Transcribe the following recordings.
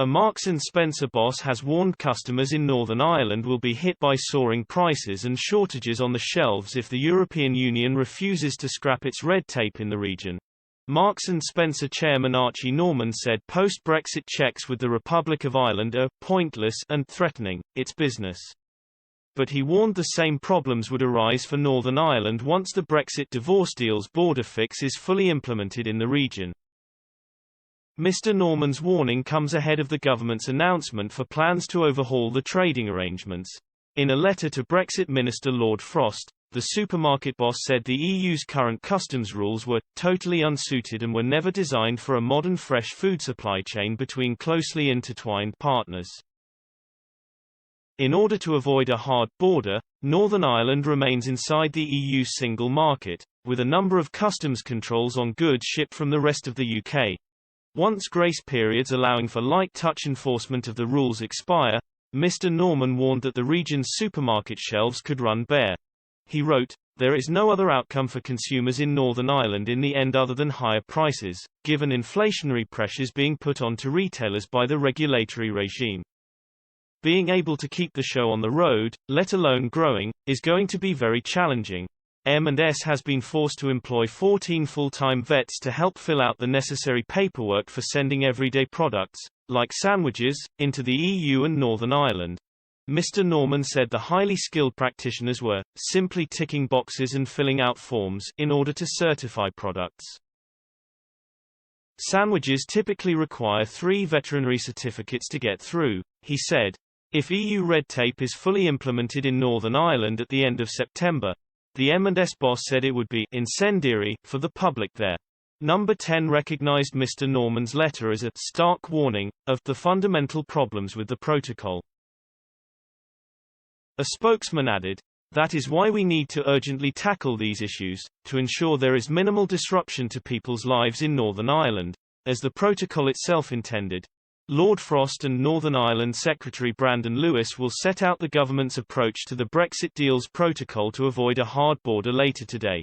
A Marks & Spencer boss has warned customers in Northern Ireland will be hit by soaring prices and shortages on the shelves if the European Union refuses to scrap its red tape in the region. Marks & Spencer chairman Archie Norman said post-Brexit checks with the Republic of Ireland are pointless and threatening its business. But he warned the same problems would arise for Northern Ireland once the Brexit divorce deal's border fix is fully implemented in the region. Mr. Norman's warning comes ahead of the government's announcement for plans to overhaul the trading arrangements. In a letter to Brexit Minister Lord Frost, the supermarket boss said the EU's current customs rules were totally unsuited and were never designed for a modern fresh food supply chain between closely intertwined partners. In order to avoid a hard border, Northern Ireland remains inside the EU single market, with a number of customs controls on goods shipped from the rest of the UK. Once grace periods allowing for light-touch enforcement of the rules expire, Mr. Norman warned that the region's supermarket shelves could run bare. He wrote, "There is no other outcome for consumers in Northern Ireland in the end other than higher prices, given inflationary pressures being put onto retailers by the regulatory regime. Being able to keep the show on the road, let alone growing, is going to be very challenging. M&S has been forced to employ 14 full-time vets to help fill out the necessary paperwork for sending everyday products, like sandwiches, into the EU and Northern Ireland." Mr. Norman said the highly skilled practitioners were simply ticking boxes and filling out forms in order to certify products. Sandwiches typically require 3 veterinary certificates to get through, he said. If EU red tape is fully implemented in Northern Ireland at the end of September, the M&S boss said it would be incendiary for the public there. Number 10 recognized Mr. Norman's letter as a stark warning of the fundamental problems with the protocol. A spokesman added, "That is why we need to urgently tackle these issues, to ensure there is minimal disruption to people's lives in Northern Ireland, as the protocol itself intended." Lord Frost and Northern Ireland Secretary Brandon Lewis will set out the government's approach to the Brexit deal's protocol to avoid a hard border later today.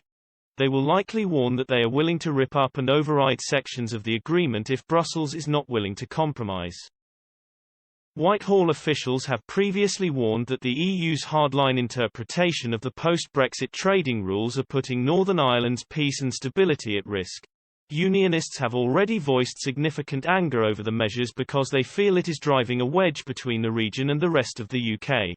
They will likely warn that they are willing to rip up and override sections of the agreement if Brussels is not willing to compromise. Whitehall officials have previously warned that the EU's hardline interpretation of the post-Brexit trading rules are putting Northern Ireland's peace and stability at risk. Unionists have already voiced significant anger over the measures because they feel it is driving a wedge between the region and the rest of the UK.